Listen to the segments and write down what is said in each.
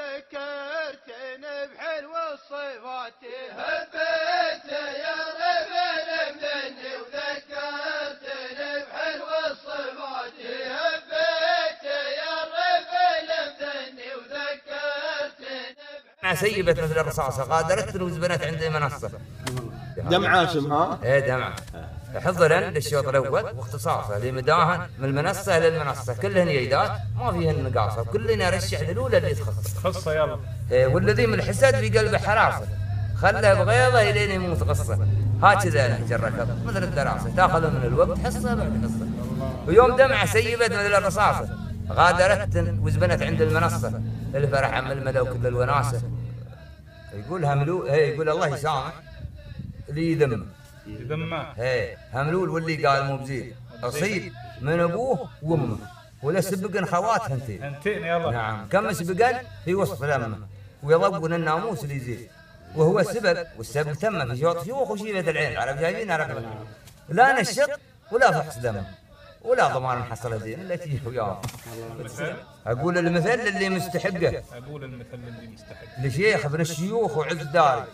وذكرتني بحلو الصفات هبيت يا رب لمدني وذكرتني بحلو الصفات هبيت يا رب لمدني وذكرتني مع سيبت مثل الرصاصة غادرت وزبنت عندي منصة دمعة اسمها؟ ايه دمعة حضرا للشوط الاول واختصاصه لمداهن من المنصة للمنصة كلهن ييدات ما فيهن نقاصة وكلنا يرشح للأولى اللي تخص خصة يلا والذي من الحسد في قلبه حراسة خله بغيظه الين يموت قصة هكذا نهج الركض مثل الدراسة تاخذ من الوقت حصة بعد حصة ويوم دمعة سيبت مثل الرصاصة غادرت وزبنت عند المنصة الفرح عم الملا وكل الوناسة يقول هملو يقول الله يسامح اللي يذمه هملول واللي قال مو بزين اصيل من ابوه وامه ولا سبقن خوات هنتين يلا نعم كم سبقن في وسط لمه ويضبن الناموس اللي يزيد وهو السبق والسبق تم في شوط شيوخ وشيبه العين عرف جايبين رقبه لا نشط ولا فحص دم ولا ضمان نحصل زين الا تجي وياه اقول المثل اللي مستحقه لشيخ ابن الشيوخ وعز داري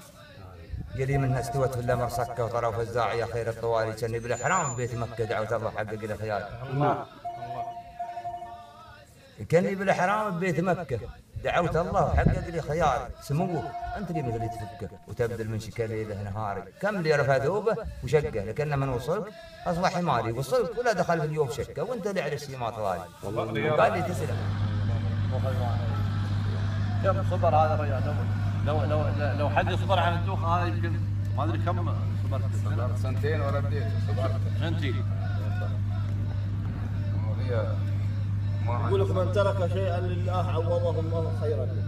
يلي منها استوت في الامر سكه وطرف الزاعيه خير الطوالي كاني بالاحرام ببيت مكه دعوه الله حقق لي خيالي كاني بالاحرام ببيت مكه دعوت الله وحقق لي خيالي سموه انت لي مثل تفكه وتبذل من شكلي له نهاري كم لي رفع ثوبه وشقه لكن من وصلت اصبح حماري وصلت ولا دخل في اليوم شكه وانت اللي على الشيء ما طوالي وقال لي تسلم كم صبر هذا الرجال لو حد يصبر على الدوخ هذا يمكن ما ادري كم صبرت سنتين ورديت صبرت سنتين يقول لك من ترك شيئا لله عوضه الله خيرا له.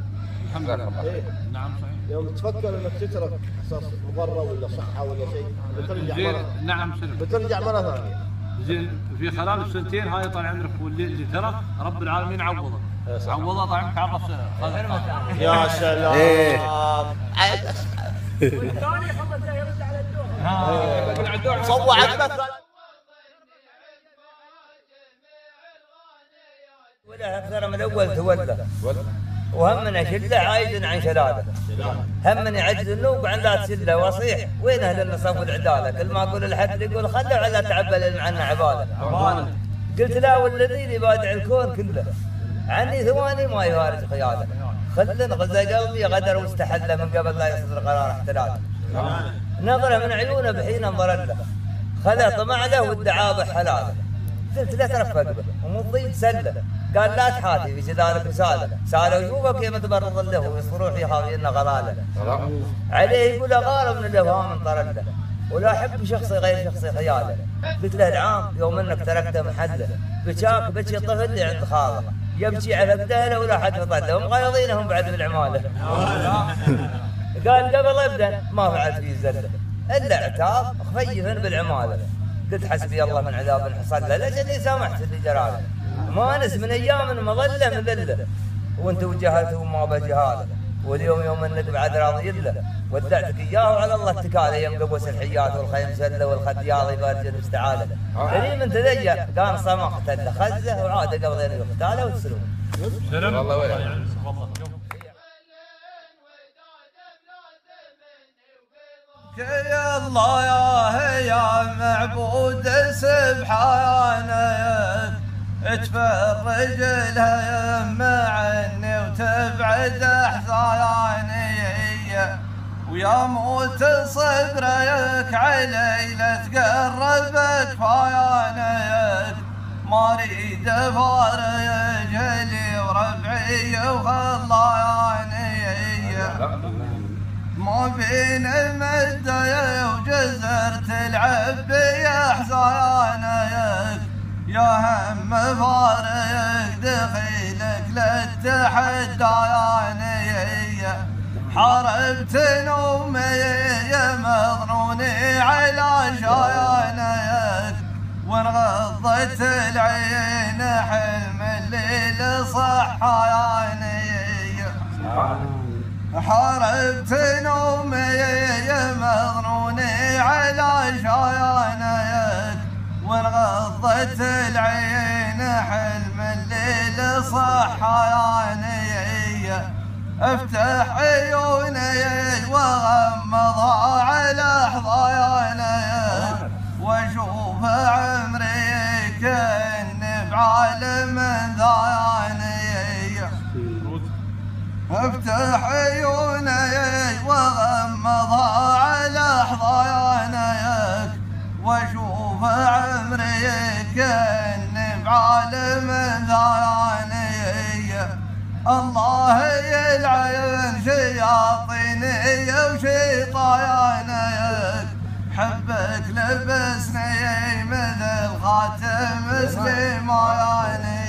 الحمد لله. إيه؟ نعم صحيح. يوم تفكر انك تترك اساس مضره ولا صحه ولا شيء بترجع مره. نعم سلم. بترجع مره ثانيه. زين في خلال السنتين هاي طال عمرك واللي ترك رب العالمين عوضه. عوضه طال عمرك عرف يا سلام. والثاني خلص يرد على الدوخ صوعت بس. ولا اكثر من الاول تولى وهم من شله عايد عن شلاله هم من يعجز النوب عن ذات شله وصيح وين اهل النصب والعداله كل ما اقول الحد يقول خلوا على تعبل معنا عباله قلت لا والذي يبادع الكون كله عني ثواني ما يفارج خياله خل غزا قلبي غدر واستحله من قبل لا يصدر قرار احتلاله نظره من عيونه بحين انظر له خذا طمع له والدعابه حلاله قلت لا ترفق به ومضي سله قال لا تحاتي في جدارك رساله سالوا يشوفك كيف تبرض له ويصروح يخاف لنا غلاله عليه يقول اغار من الافهام انطرد له ولا احب شخصي غير شخصي خياله قلت له العام يوم انك تركته محله بكاك بكي الطفل اللي عند خاله يبكي على فداله ولا حد فضله ومغيظينهم بعد بالعماله قال قبل ابدا ما فعلت فيه زله الا عتاب خفيفا بالعماله قلت حسبي الله من عذاب حصل له ليش اللي سامحت اللي جراله ما نس من ايام مظله مذله وانت وجهلته وما بجهاله واليوم يوم انك بعد راضي له ودعتك اياه على الله اتكاله يم قبوس الحيات والخيم سله والخدياضي بارجل مستعاله كريم انت ذي قام صمخت له خزه وعاد قبضين يقتاله وتسلم والله وين يا الله يا معبود سبحانك تفرج الهم عني وتبعد احزاني ويا موت صبرك علي لا تقربك فايانك ما اريد افارق اهلي وربعي وخلاياني ما بين المدة وجزر تلعب بأحزانك يا هم فارق دخيلك للتحدياني حاربت نومي يا مظنوني على شايانك وانغضت العين حلم الليل صحياني حاربت نومي يا مظنوني على شايانك وانغضت العين حلم الليل صحياني افتح عيوني وغمضها على حضايانك واشوف عمري كأني بعالم ثاني. افتح عيوني وغمضها على حضايانك واشوف عمري كأني بعالم ثاني. الله يلعن شياطيني وشيطانك حبك لبسني مثل خاتم سليماني.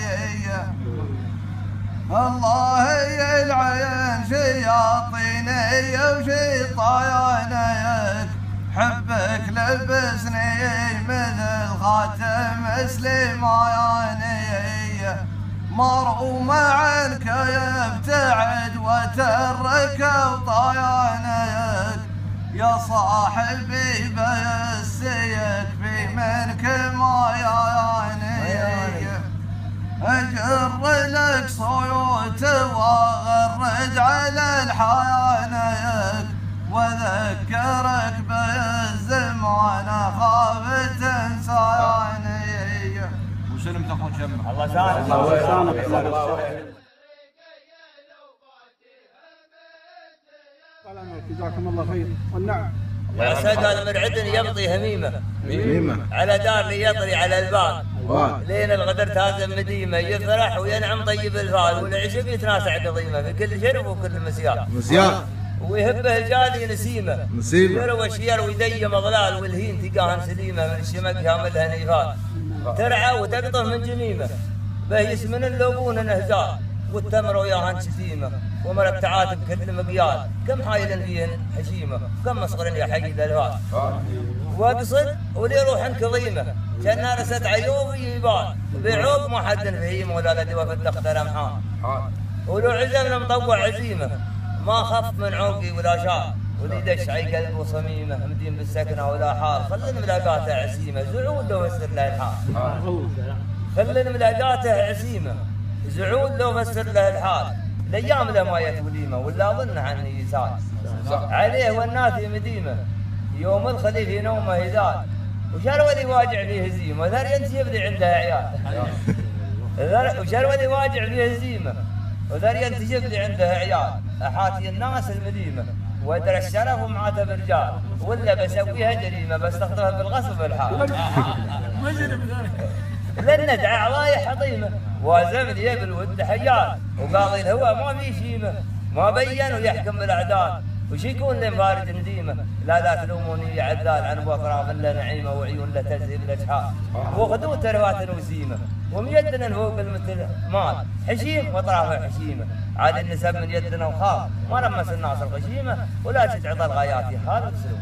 الله يلعن شياطيني وشيطانك حبك لبسني مثل خاتم سليماني. مروم عنك يبتعد وترك وطيانك يا صاحبي بس يكفي منك ما ياني. اجر لك صيوت واغرد على الحيانك واذكرك بالزمان خاف تنساني. وسلم تاخذ جنبك. الله يسامحك. الله يسامحك. جزاكم الله خير. والنعم. عسى قال مرعد يمضي هميمه على دار ليطري على الباب لين الغدر تازم مديمه يفرح وينعم طيب الفال والعشب يتناسع قضيمه في كل شرب وكل مسيار ويهبه الجالي نسيمه يروى الشير ويديم اضلال والهين تلقاها سليمه من الشمك ياملها نيفال ترعى وتقطف من جميمه به يسمن اللبون انهزار والتمر وياهن شتيمه ومرتعات بكل مقيال كم حايل فيهن حشيمه وكم مصغر يا حي الالوان واقصد ولي روح كظيمه كانها رست عيوب يبان بعوق ما حد فهيم ولا لدي وفد دختر امحان ولو عزمنا مطوع عزيمه ما خف من عوقي ولا شار ولي دشعي قلب وصميمه مدين بالسكنه ولا حار خلن ملاقاته عسيمه زعود لو فسر له الحال خلن ملاقاته عسيمه زعود لو فسر له الحال الايام له ما يتوليمه ولا اظن عني يسال عليه والناس مديمه يوم الخليل في نومه هدال وشرولي واجع فيه هزيمه وذر انت يبدي عنده عيال وشرولي واجع فيه هزيمه وذر انت يبدي عنده عيال احاتي الناس المديمه وادرى الشرف ومعاته برجال ولا بسويها جريمه بستخدمها بالغصب والحال لن ندعى عوايح عظيمه وازمني يبل ود حيال وقاضي الهوى ما في شيمه ما بين ويحكم بالاعداد وش يكون لمفارد نديمه لا تلوموني يا عذال عن اطراف الا نعيمه وعيون لا تذهب الاشحال وخذوه تروات وسيمه وميدنا فوق المثل مال حشيم واطرافه حشيمه عاد النسب من يدنا وخاف ما لمس الناس الغشيمه ولا تتعطى الغايات هذا السلوك.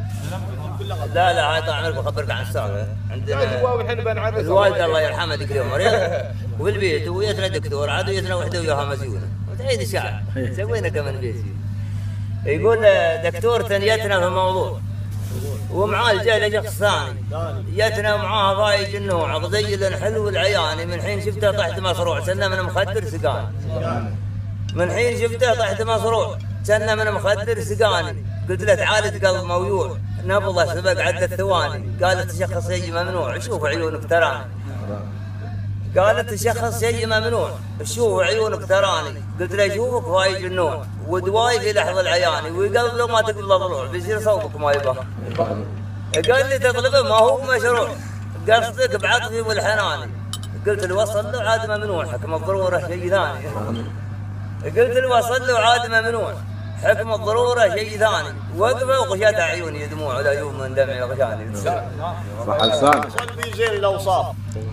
لا هاي طال عمرك بخبرك عن السالفه عندنا الوالده الله يرحمها ذيك اليوم وفي البيت ويتنا دكتور عاد ويتنا وحده وياها مسيونه وتعيد الشعر سوينا كمان بيتي يقول دكتور تنيتنا في موضوع ومعاه الجهل شخص ثاني يتنا معاه ضايج النوع غزيل حلو العياني من حين شفته طحت مصروع سنه من مخدر سقاني من حين شفته طحت مصروع سنه من مخدر سقاني قلت له تعال قلب مويوع نبضه سبق عدة ثواني قالت شخص شيء ممنوع شوف عيونك تراني قالت شخص شيء ممنوع شوف عيونك تراني قلت له شوفك ضايج النوع ودواي في لحظه العياني وقلب لو ما تقول له ضلوع بيصير صوبك ما يبغى قال لي تطلبه ما هو مشروع قصدك بعطفي والحناني قلت له وصل له عاد ممنوع حكم الضروره شيء ثاني قلت له وصل له عاد ممنوع حكم الضروره شيء ثاني وقفه وغشيت عيوني دموع ولا يوم من دمعي غشاني صح لسان صلبي زين الاوصاف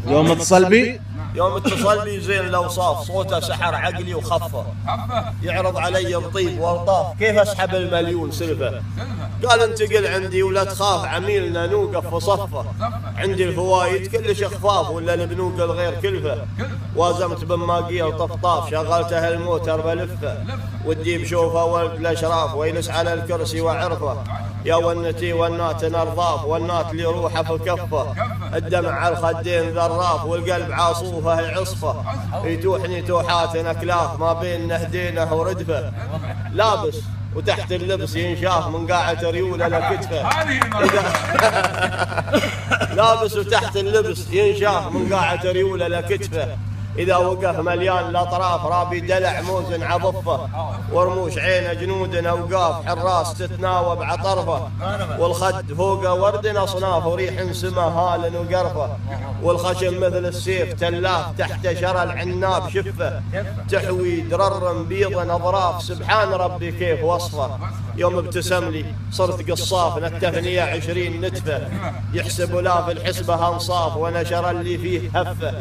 يوم اتصل بي يوم اتصل بي زين الاوصاف صوته سحر عقلي وخفه يعرض علي بطيب والطاف كيف اسحب المليون سلفه قال انتقل عندي ولا تخاف عميلنا نوقف في صفه عندي الفوايد كلش خفاف ولا البنوك الغير كلفه وازمت بماقيل طفطاف شغلته الموتر بلفه ودي بشوفه ولد الاشراف ويلس على الكرسي وعرفه يا ونتي ونات نرضاف ونات لي روحه في كفه الدمع على الخدين ذراف والقلب عاصوفه يعصفه يتوحني توحات اكلاف ما بين نهدينه وردفه لابس وتحت اللبس ينشاف من قاعة ريوله لكتفه لابس وتحت اللبس ينشاف من قاعة ريوله لكتفه إذا وقف مليان الأطراف رابي دلع موزن عضفه ورموش عينه جنود أوقاف حراس تتناوب عطرفه والخد فوقه ورد أصناف وريح سما هال وقرفه والخشم مثل السيف تلاف تحت شرى العناب شفه تحوي درر بيضا أظراف سبحان ربي كيف وصفه يوم ابتسم لي صرت قصاف نتفني 20 نتفه يحسب لا في الحسبة أنصاف ونشر اللي فيه هفه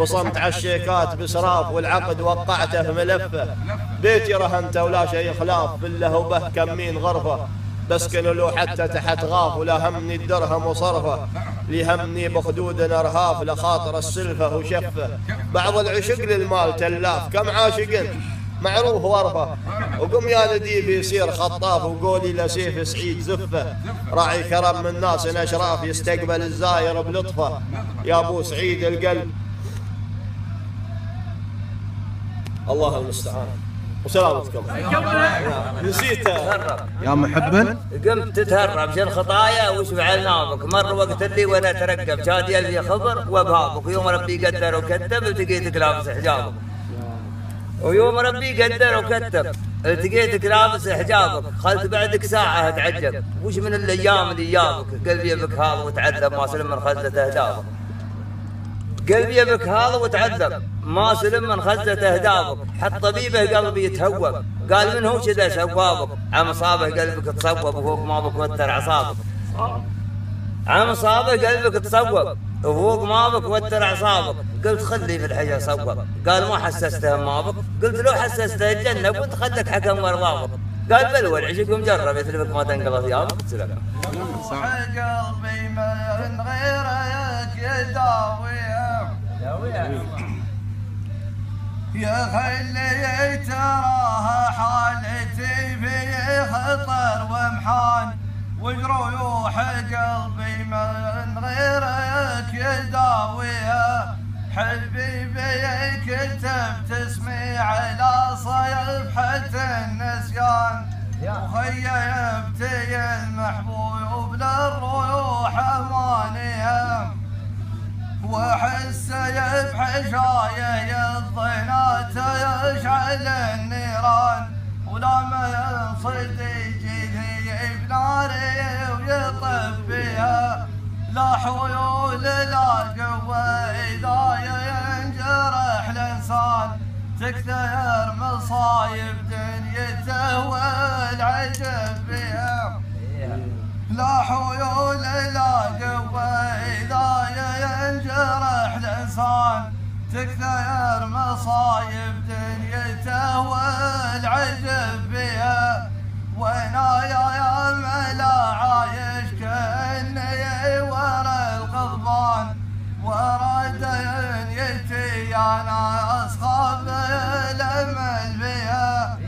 بصمت عالشيكات بسراف والعقد وقعته في ملفه بيتي رهنت ولا شيء خلاف باللهوبه كمين غرفه بسكن له حتى تحت غاف ولا همني الدرهم وصرفه ليهمني بخدود ارهاف لخاطر السلفه وشفه بعض العشق للمال تلاف كم عاشق معروف ورفه وقم يا نديب يصير خطاف وقولي لسيف سعيد زفه راعي كرم من ناس اشراف يستقبل الزاير بلطفه يا ابو سعيد القلب الله المستعان وسلامتكم نسيت يا محب قمت تتهرب شو الخطايا وش فعلناك مر وقت اللي وانا ترقب شادي اللي خبر وابهابك ويوم ربي قدر وكتب التقيتك لابس حجابك ويوم ربي قدر وكتب التقيتك لابس حجابك خلت بعدك ساعة اتعجب وش من الايام اللي جابك قلبي بك هذا وتعذب ما سلم من خزة اهدافك قلبي بك هذا وتعذب ما سلم من خزة اهدافك حط طبيبه قلبي يتهوب قال من هو كذا سوابك عم صابه قلبك تصوب وفوق ما بك وتر اعصابك عم صابه قلبك تصوب وفوق ما بك وتر اعصابك قلت خلي في الحجر صوب قال ما حسسته ما بك قلت لو حسسته الجنه كنت خلك حكم ورضاك قال بل والعشق مجرب يثلبك ما تنقض ثيابك سلام قلبي من غيرك يداويها يا خلي تراها حالتي في خطر وامحان وجروح قلبي من غيرك يداويها حبيبي كتبت اسمي على صيحة النسيان وخيا يبتي المحبوب للروح امانيها واحس بحشايه الضينات يشعل النيران ولا ما ينصد يجيني بناري ويطب فيها لا حيول لا قوه اذا ينجرح الانسان تكثر مصايب دنيته والعجب فيها لا حيول لا قوه اذا ينجرح الانسان تكثر مصايب دنيته والعجب بها وانا يا ملا عايش كاني ورا القضبان ورا دنيتي انا اصحاب الامل بها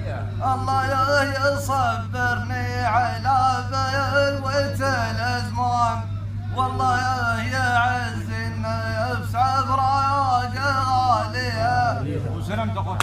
الله يصبرني على بلوة الازمان والله يعز النفس عبر غاليها وسلام تقول